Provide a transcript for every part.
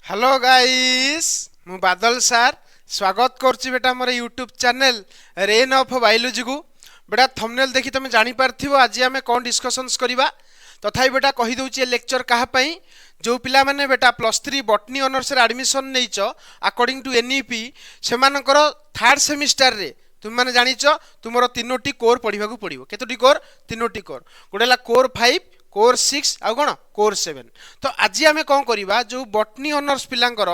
Hello guys मु बादल सार स्वागत करछि बेटा मोर YouTube channel rain of biology को बेटा थंबनेल देखि तुम जानि पारथिबो आज आमे कोन डिस्कशंस करिबा तथापि बेटा कहि दउछि लेक्चर कहा पई जो पिला माने बेटा +3 बॉटनी ऑनर्स रे एडमिशन नेइछ अकॉर्डिंग टू एनईपी से मानकर थर्ड सेमिस्टर रे तुम माने जानिछ तुमरो तीनोटी कोर पढिबा को पडिबो केतोटी core तीनोटी core Godela core 5 core 6 आ कोन कोर 7 तो आज आमे कोन करिबा जो बॉटनी ऑनर्स पिलांकर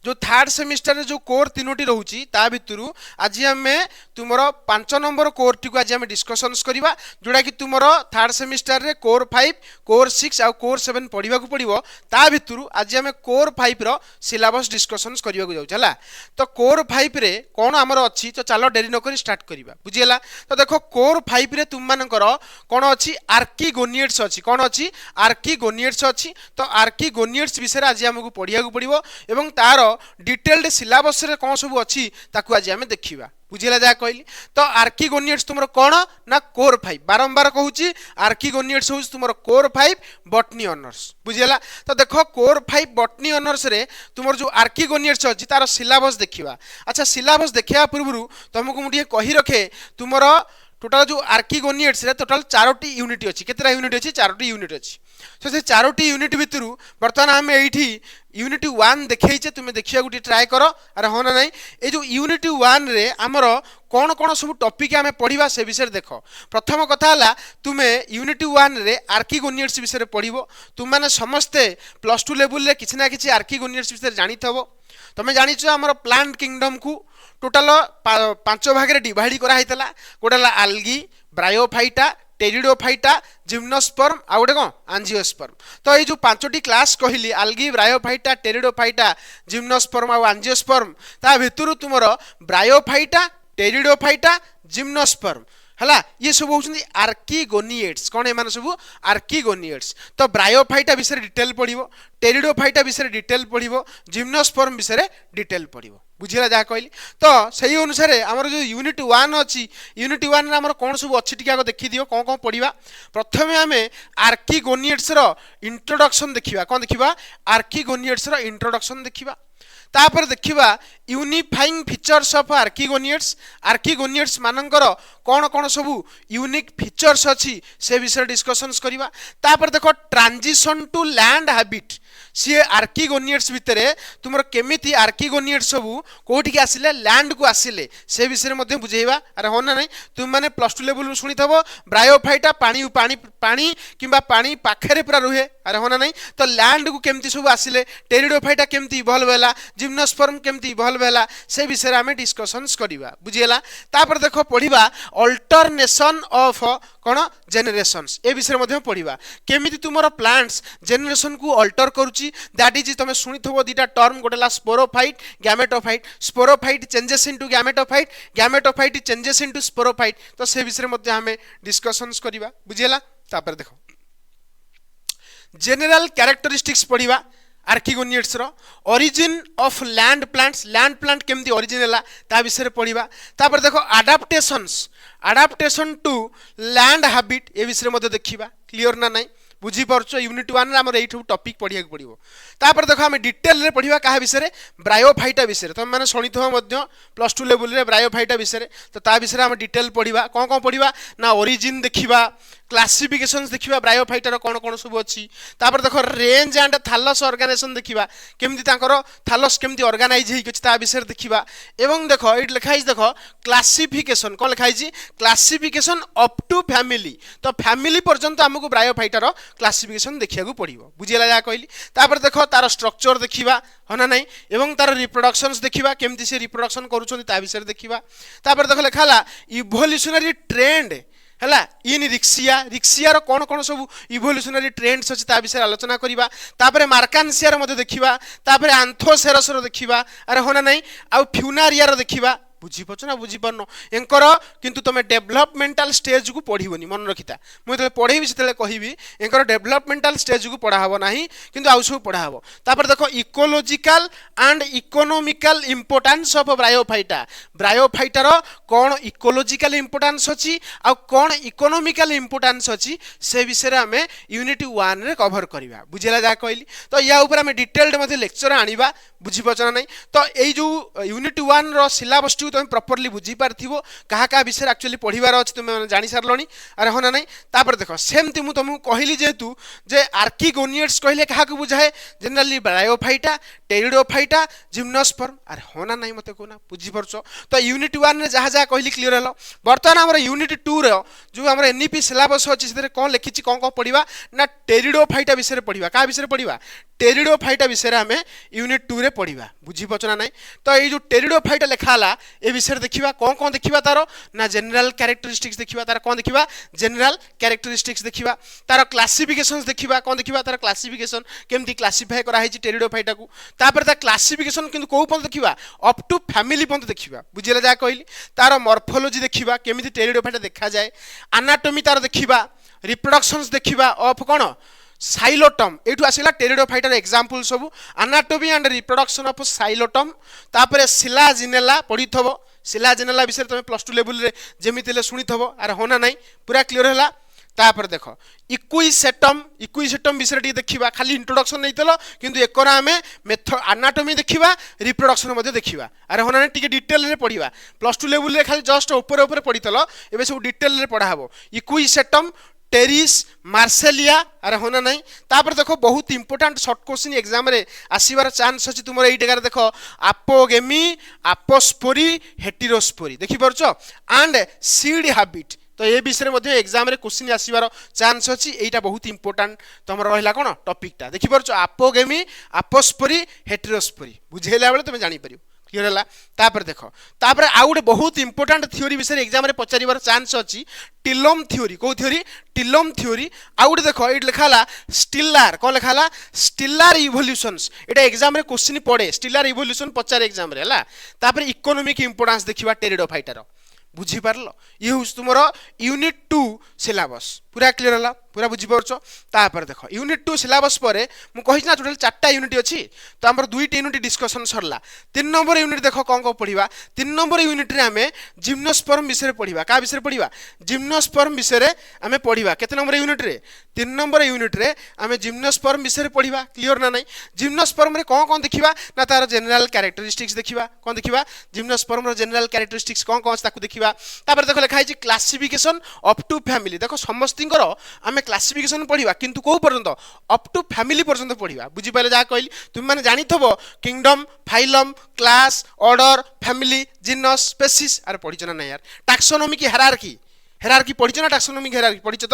जो थर्ड सेमिस्टर रे जो कोर तीनोटी रहउची ता भितरु आज आमे तुमरो 5 नंबर कोर टी को आज आमे डिस्कशंस करिबा जोडा कि तुमरो थर्ड सेमिस्टर रे कोर 5 कोर 6 आ कोर 7 पढिबा को पडिबो ता भितरु आज आमे कोर 5 रो सिलेबस डिस्कशंस करिबा को जाउ हला तो कोर 5 रे कोन हमरो अछि तो चलो देरी न करी स्टार्ट करिबा बुझियला तो देखो कोर 5 रे तुम मानकर कोन अछि आर्किगोनियड्स अछि कोन अछि आर्किगोनियड्स अछि तो आर्किगोनियड्स विषय आज हमकु पढिया को पडिबो एवं तार डिटेल्ड सिलेबस रे कोन सब अछि ताकू आज हम देखिबा बुझिला जा कहली तो आर्किगोनियड्स तुमरो कोन ना कोर 5 बारंबार कहूची आर्किगोनियड्स होउस तुमरो कोर 5 बॉटनी ऑनर्स बुझिला तो देखो कोर 5 बॉटनी ऑनर्स रे तुमरो जो आर्किगोनियड्स अछि तार सिलेबस देखिबा अच्छा सिलेबस देखिया पूर्वरु तुमको मुडिए कहि रखे तुमरो टोटल जो आर्किगोनियड्स रे टोटल 4टी यूनिट अछि केतरा यूनिट अछि 4टी यूनिट अछि तो से 4टी यूनिट भितरु वर्तमान हम एठी यूनिट 1 देखैछे तुमे देखिया गुटी ट्राई करो अरे होना नै ए जो यूनिट 1 रे हमरो कोन कोन सब टॉपिक हमें पढिबा से विषय देखो प्रथम कथा हला तुमे यूनिट 1 रे आर्किगोनियड्स विषय पढिबो तुम माने समस्ते +2 लेवल रे किछि ना किछि आर्किगोनियड्स विषय जानिथबो तमे जानिछो हमरो प्लांट किंगडम को टोटल 5 भाग रे डिवाइड करा हैतला गोडला आल्गी ब्रायोफाइटा टेरिडोफाइटा जिम्नोस्पर्म आ गोटे कोन एंजियोस्पर्म तो ये जो 5टी क्लास कहली आल्गी ब्रायोफाइटा टेरिडोफाइटा जिम्नोस्पर्म आ एंजियोस्पर्म ता भितरु तुमरो ब्रायोफाइटा टेरिडोफाइटा जिम्नोस्पर्म हला ये सब होउछन्ती आर्किगोनियड्स कोन ए माने सब आर्किगोनियड्स तो ब्रायोफाइटा विषय डिटेल पढिबो टेरिडोफाइटा विषय डिटेल पढिबो जिम्नोस्पर्म विषय डिटेल पढिबो बुझिला जा कहली तो सही अनुसार हमर जो यूनिट 1 अछि यूनिट 1 रे हमर कोन सब अछि टिका को देखि दियो कोन कोन पढिबा प्रथमे हमें आर्किगोनियड्स रो इंट्रोडक्शन देखिबा कोन देखिबा आर्किगोनियड्स रो इंट्रोडक्शन देखिबा तापर देखिबा यूनिफाइंग फीचर्स ऑफ आर्किगोनियड्स मानकर कोन कोन सब यूनिक फीचर्स अछि से विषय डिस्कशंस करिबा तापर देखो ट्रांजिशन टू लैंड हैबिट सी आर्किगोनियड्स भितरे तुमर केमिति आर्किगोनियड्स सब कोठी के आसिले लैंड को आसिले से विषय मध्ये बुझेइबा अरे होना नै तुम माने +2 लेवल सुनिथबो ब्रायोफाइटा पानी पानी पानी किबा पानी पाखरे पूरा रुहे अरे होना नै तो लैंड को केमिति सब आसिले टेरिडोफाइटा केमिति इवॉल्व होला जिम्नोस्पर्म केमिति इवॉल्व होला से विषय आमे डिस्कशंस करिबा बुझियला तापर देखो पढिबा अल्टरनेशन ऑफ कोन जेनरेशंस ए विषय मध्ये पढिबा केमिति तुमरो प्लांट्स जेनरेशन को अल्टर करूची दैट इज तुमे सुनिथबो दीटा टर्म गोटेला sporophyte sporophyte changes into gametophyte changes into sporophyte तो से विषय मध्ये हमें डिस्कशंस करिबा बुझियला तापर देखो जनरल कैरेक्टरिस्टिक्स पढिबा आर्किगोनियड्स रो ओरिजिन ऑफ लैंड प्लांट केमती ओरिजिन हला ता विषय पढिबा तापर देखो अडाप्टेशन टू लैंड हैबिट ए विषय मध्ये देखिबा क्लियर ना नै बुझी परछो यूनिट 1 रे हमर एठू टॉपिक पढिया के पडिबो तापर देखो हम डिटेल रे पढिबा काहा विषय ब्रायोफाइटा विषय तुम माने सुनिथो मध्ये +2 लेवल रे ब्रायोफाइटा विषय तो ता विषय हम डिटेल पढिबा कोन कोन पढिबा ना ओरिजिन देखिबा क्लासिफिकेशंस देखिबा ब्रायोफाइटा रो कोन कोन सब अछि तापर देखो रेंज एंड थालस ऑर्गेनाइजेशन देखिबा केमति तांकर थालस केमति ऑर्गेनाइज हेइ ता विषय देखिबा एवं देखो इट लिखाइज देखो क्लासिफिकेशन कोन लिखाइज क्लासिफिकेशन अप टू फैमिली तो फैमिली पर्यंत हमकु ब्रायोफाइटा रो क्लासिफिकेशन देखिया को पडिबो बुझियला जा कहली तापर देखो तार स्ट्रक्चर देखिबा होना नै एवं तार रिप्रोडक्शंस देखिबा केमति से रिप्रोडक्शन करूछन ता विषय देखिबा तापर देखो लेखाला इवोल्यूशनरी ट्रेंड हला इन रिक्सिया रो कोन कोन सब इवोल्यूशनरी ट्रेंड्स अछि ता विषय आलोचना करिबा तापर मार्कानसिया रो मध्ये देखिबा तापर एंथोसेरस रो देखिबा अरे होना नै आ फ्यूनारिया रो देखिबा बुझीपार ना बुझीपारन एंकर किंतु तुम डेभलपमेंटाल स्टेज को पढ़ोनी मन रखिता मुझे पढ़ेबी से कहबी एंकर डेभलपमेंटाल स्टेज को पढ़ाब ना किंतु आउ सब पढ़ाब तापर देख ecological and economical importance of ब्रायोफाइटार कौन इकोलोजिकल इंपोर्टेंस अच्छी आ कौन इकोनोमिकल इंपोर्टेंस अच्छी से विषय आम यूनिट 1 रे कवर करवा बुझेगा जहाँ कहली तो या ऊपर आम डिटेल्ड लेक्चर आनिबा बुझीपार ना तो यही जो यूनिट 1 रो सिलेबस टी तुम प्रॉपर्ली बुझी पारथिबो कहा कहा विषय एक्चुअली पढ़िबार अछि तुम जानि सारलणी अरे होना नहीं तापर देखो सेमती मु तुमको कहली जेतु जे आर्किगोनियड्स कहले कहा को बुझाए जनरली ब्रायोफाइटा टेरिडोफाइटा जिम्नोस्पर्म अरे होना नहीं मते कोना बुझी परछो तो यूनिट 1 रे जहाँ जहाँ कहली क्लियर हलो वर्तमान हमर यूनिट 2 रो जो हमर एनईपी सिलेबस अछि से कोन लिखिछि कोन पढ़िबा ना टेरिडोफाइटा विषय पढ़िबा का विषय पढ़िबा टेरिडोफाइटा विषय आम यूनिट 2 रे पढ़िबा बुझी पचना नहीं तो ये जो टेरिडोफाइटा लिखाला ए विषय देखिबा कौन देखिबा तारो ना जनरल कैरेक्टरिस्टिक्स देखिबा तार कौन देखिबा जनरल कैरेक्टरिस्टिक्स देखिबा तार क्लासिफिकेशंस देखिबा कौन देखिबा तार क्लासिफिकेशन केमती क्लासिफाई करा है टेरिडोफाइटा को तापर ता क्लासिफिकेशन किंतु को पन देखिबा अप टू फैमिली पन देखिबा बुझिला जा कहली तार मॉर्फोलॉजी देखिबा केमती टेरिडोफाइटा देखा जाए एनाटॉमी तार देखिबा रिप्रोडक्शंस देखिबा ऑफ कौन साइलोटम एठू आसिला टेरिडोफाइटर एग्जांपल सब anatomy and reproduction of Psilotum तापर सिलाजिनेला पढ़िथबो सिलाजिनेला विषय तुम +2 लेवल रे जेमितिले सुनिथबो अरे होना नहीं पूरा क्लियर हला तापर देखो इक्विसेटम विषय टी देखिबा खाली इंट्रोडक्शन नैतलो किंतु एकरा हमें मेथड एनाटॉमी देखिबा रिप्रोडक्शन मध्ये देखिबा अरे होना नहीं टिके डिटेल रे पढ़िबा +2 लेवल रे खाली जस्ट ऊपर ऊपर पढ़ितलो एबे सब डिटेल रे पढ़ा हबो इक्विसेटम टेरिस मार्सेलिया अरे होना नहीं तापर देखो बहुत इंपोर्टेंट शॉर्ट क्वेश्चन एग्जाम रे आसीबार चांस अछि तुमर एई जगह देखो आपोगेमी आपोस्पोरी हेटेरोस्पोरी देखि परछो एंड सीड हैबिट तो ये विषय मध्ये एग्जाम रे क्वेश्चन आसीबार चांस अछि एटा बहुत इंपोर्टेंट तुम रहला कोन टॉपिकटा देखि परछो आपोगेमी आपोस्पोरी हेटेरोस्पोरी बुझेला बेले तुम जानि परियो क्लियर हला तापर देखो तापर आ गुटे बहुत इंपोर्टेंट थ्योरी विषय एग्जाम रे पचारिबार चांस अछि टिलोम थ्योरी को थ्योरी टिलोम थ्योरी आ गुटे देखो एट लिखाला स्टिलर कोन लिखाला स्टिलर इवोल्यूशंस एटा एग्जाम रे क्वेश्चन पड़े स्टिलर इवोल्यूशन पचार एग्जाम रे हला तापर इकोनॉमिक इंपोर्टेंस देखिबा टेरिडोफाइटर बुझी पारलो ये हूँ तुम यूनिट 2 सिलेबस पूरा क्लियर हला पूरा बुझी पारछो तापर देखो यूनिट 2 सिलेबस परे मु कहि ना टोटल 4टा यूनिट अछि तो हमर 2टी यूनिट डिस्कशन सरला 3 नंबर यूनिट देखो कोन को पढ़िबा 3 नंबर यूनिट रे हमें जिम्नोस्पर्म विषय पढ़िबा का विषय पढ़िबा जिम्नोस्पर्म विषय रे हमें पढ़िबा केते नंबर यूनिट रे 3 नंबर यूनिट रे हमें जिम्नोस्पर्म विषय पढ़िबा क्लियर ना नहीं जिम्नोस्पर्म रे कोन देखिबा ना तार जनरल कैरेक्टरिस्टिक्स देखिबा कोन देखिबा जिम्नोस्पर्म रो जनरल कैरेक्टरिस्टिक्स कोन ताकू देखिबा तापर देखो लिखा है क्लासिफिकेशन अप टू फैमिली देखो समस्तिंकर आमे क्लासिफिकेशन पढ़िबा किंतु को पर्यंत अप टू फैमिली पर्यंत पढ़िबा बुझी पाले जा कहली तुम माने जानिथबो kingdom phylum class order family genus species अरे पढ़िछ ना यार टैक्सोनॉमी की हायरार्की पढ़िछ ना टैक्सोनॉमी की हायरार्की पढ़िछ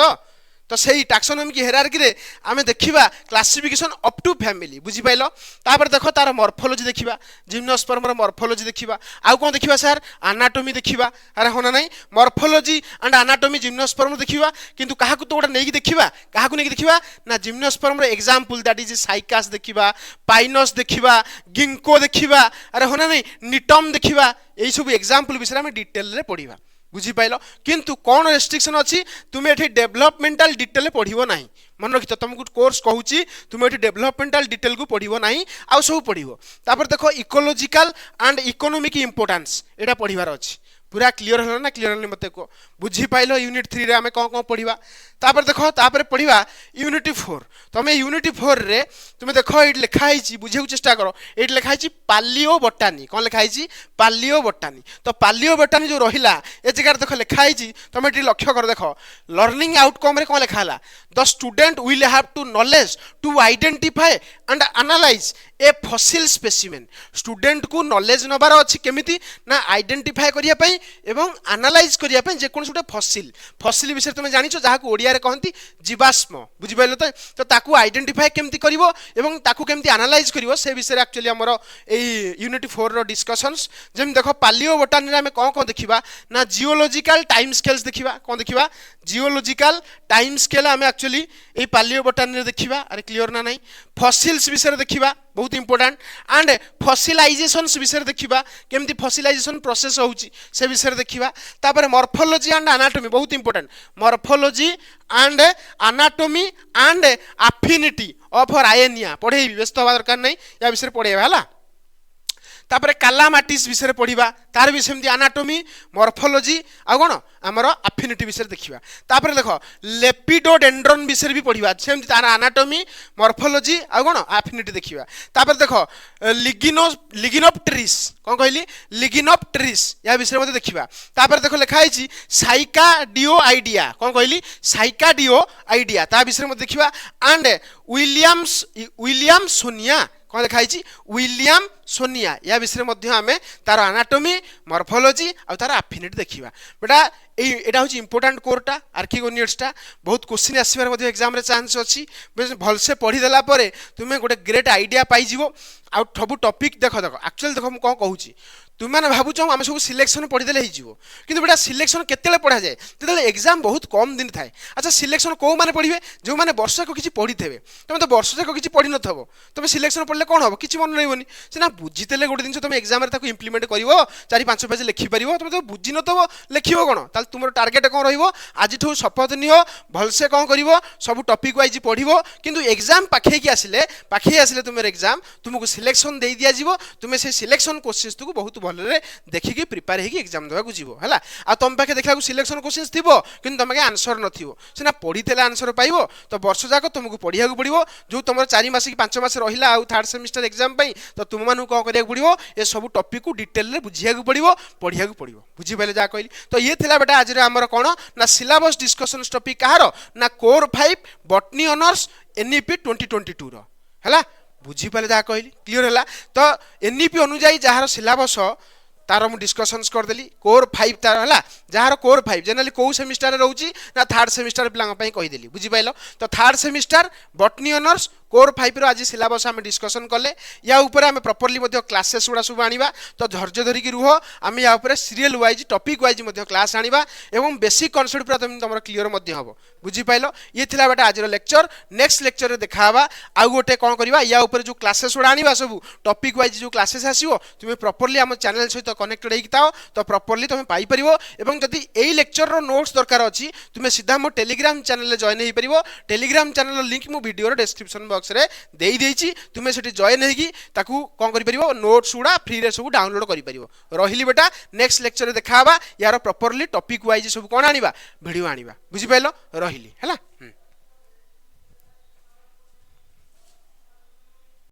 तो सही टैक्सोनॉमी की हायरार्की रे आमे देखिबा क्लासिफिकेशन अप टू फैमिली बुझी पाइलो तापर देखो तार मॉर्फोलॉजी देखिबा जिम्नोस्पर्म रो मॉर्फोलॉजी देखिबा आउ कोन देखिबा सर एनाटॉमी देखिबा अरे होना नहीं मॉर्फोलॉजी एंड एनाटॉमी जिम्नोस्पर्म देखिबा किंतु काहा को तो गोटा नेकी देखिबा काहा को नेकी देखिबा ना जिम्नोस्पर्म रो एग्जांपल दैट इज साइकास देखिबा पाइनस देखिबा गिंको देखिबा अरे होना नहीं निटम देखिबा एई सब एग्जांपल विषय में डिटेल रे पढ़िबा बुझी पाइल किंतु कौन रेस्ट्रिक्शन अच्छी तुम ये डेभलपमेंटाल डिटेल पढ़ो ना मन रखी तो तुमको कोर्स कहूँ तुम ये डेभलपमेंटाल डिटेल को पढ़ो ना आउ सब पढ़ो तापर देखो इकोलोजिकल एंड इकोनॉमिक इंपोर्टेंस एटा पढ़िबार अच्छी पूरा क्लियर हला ना क्लियर हला मते को बुझी पाइलो यूनिट 3 रे हमें कौन पढ़िबा तापर देखो तापर पढ़िबा यूनिट 4 तमे यूनिट 4 रे तुमे देखो एट लिखा हिची बुझेउ चेष्टा करो एट लिखा हिची पालियो बोटानी कोन लिखा हिची पालियो बोटानी तो पालियो बोटानी जो रहिला ए जगह देखो लिखा हिची तमे एटी लक्ष्य कर देखो लर्निंग आउटकम रे कोन लिखा हला the student will have to knowledge to identify and analyse a fossil specimen student को नॉलेज नबार अछि केमिति ना आइडेंटिफाई करिया पई एवं एनालाइज करिया पई जे कोन सुटे फॉसिल विषय तुम जानिछो जहा को ओडिया रे कहंती जीवाश्म बुझि पाइलो तो ताकू आइडेंटिफाई केमिति करिवो एवं ताकू केमिति एनालाइज करिवो से विषय एक्चुअली हमर a unit 4 row discussions GeM देखो पालियो बोटानी रे हम कोन देखिबा ना जियोलॉजिकल टाइम स्केल्स देखिबा कोन देखिबा जियोलॉजिकल टाइम स्केल हम एक्चुअली ए पालियो बोटानी रे देखिबा अरे क्लियर ना नहीं फॉसिल फॉसिल्स विषय देखिबा बहुत इंपोर्टेंट एंड फॉसिलाइजेशंस विषय देखिबा केमती फॉसिलाइजेशन प्रोसेस होउची से विषय देखिबा तापर मॉर्फोलॉजी एंड एनाटॉमी बहुत important morphology and anatomy and affinity of आयनिया पढ़ेबी व्यस्त हवा दरकार नहीं या विषय पढ़ेबा हला तापर कालामाटिस विषय पढ़ा तार भी सेमती एनाटॉमी मॉर्फोलॉजी आ कौन आमर एफिनिटी विषय देखा तापर देख लेपिडोडेंड्रन विषय भी पढ़ा सेमती तार एनाटॉमी मॉर्फोलॉजी आ कौन एफिनिटी देखा तापर देख लिगिनोप्टेरिस कौन कहली लिगिनोप्टेरिस या विषय मत देखा तापर देख लिखाई साइकाडियो आइडिया कौन कहली साइकाडियो आइडिया ता विषय मत देखा एंड विलियम सोनिया कौन लिखाई विलियम सोनिया या विषय मध्य आमे तार एनाटॉमी मॉर्फोलॉजी और तार एफिनिटी देखिबा बेटा एटा होची इंपोर्टेंट कोरटा आर्किगोनियट्सटा बहुत क्वेश्चन आसीबार मध्य एग्जाम रे चांस अछि भल से पढ़ी देला परे तुमे गोटे ग्रेट आइडिया पाई जिवो आ सब टॉपिक देख एक्चुअली देख हम कौन कहूची तुम मैंने भावुच आम सब सिलेक्शन पढ़ीदे हो कि बेटा सिलेक्शन केते पढ़ा जाए जो एग्जाम बहुत कम दिन थाए अच्छा सिलेक्शन कौ मैंने पढ़े जो मैंने वर्ष जाक किसी पढ़ी थे तुम तो वर्ष जाक किसी पढ़ी नथ तुम सिलेक्शन पढ़ले कौन हम किसी मन रही सीना बुझीते गोटे जिन तुम एग्जाम इम्प्लीमेंट कर 4-5 पेज लिखिपर तुम तो बुझी नथब लिख कौन ताल तुम टार्गेट कौन रज शपथ निह भलसे कौन कर सब टॉपिक वाइज पढ़ो किंतु एग्जाम पाखे आसिले तुम एग्जाम तुमको सिलेक्शन दे दिया तुम से सिलेक्शन क्वेश्चंस को बहुत भलरे देखिकी प्रिपेयर होगी एग्जाम देवाक जीव है आ तुम पाखे देखा सिलेक्शन क्वेश्चंस थी कि तुम आंसर नथिबो सीना पढ़ी आंसर पाइबो तो वर्ष जाक तुमको पढ़िया पड़ो जो तुम 4 मास कि 5 मास रहा आउ 3rd सेमिस्टर एग्जाम तो तुम मानू कौन करा पड़ो ये सब टॉपिक को डिटेल रे बुझिया पड़ो पढ़िया पड़ो बुझीपारे जहाँ कहली तो ये थिला बेटा आज आमर कौन ना सिलेबस डिस्कशन टॉपिक कहार ना कोर 5 बॉटनी ऑनर्स एनईपी 2022 रो है बुझीपारे जहाँ कहली क्लीयर है तो एनईपी अनुजाई जार सिलेबस तार मु डिस्कशंस करदेली कोर 5 तार है जार कोर 5 जनरली कौ सेमिस्टर रोची ना 3rd सेमिस्टर पिला कहीदेली बुझीपाल तो 3rd semester botany honours core 5 रो आज सिलेबस आम डिस्कशन कले या ऊपर आम प्रॉपर्ली क्लासेस गुड़ा सब आनिबा तो धैर्य धरिकी रुह आम या ऊपर serial wise topic wise class आनिबा एवं बेसिक कॉन्सेप्ट पूरा तुम क्लियर हम बुझीपाल ये थिला बेटा आज लेक्चर नेक्स्ट लेक्चर रे देखाबा आउ गोटे कौन करबा या ऊपर जो क्लासेस गुड़ा आनिबा सब टॉपिक वाइज जो क्लासेस आसीबो तुम प्रॉपर्ली आम चैनल सहित कनेक्टेड होई ताओ तो प्रॉपर्ली तुम पाई परिबो एवं जदि एई लेक्चर रो नोट्स दरकार अछि तुम सीधा मो टेलीग्राम चैनल रे जॉइन होई परिबो टेलीग्राम चैनल लिंक मो वीडियो रो डिस्क्रिप्शन बॉक्स रे देई देइची तुमे सेठी जॉइन हेगी ताकू कोन करि परिबो नोट्स उडा फ्री रे सब डाउनलोड करि परिबो रहिली बेटा नेक्स्ट लेक्चर रे देखाबा यार प्रॉपर्ली टॉपिक वाइज सब कोन आनिबा वीडियो आनिबा बुझि पाइलो रहिली हैला।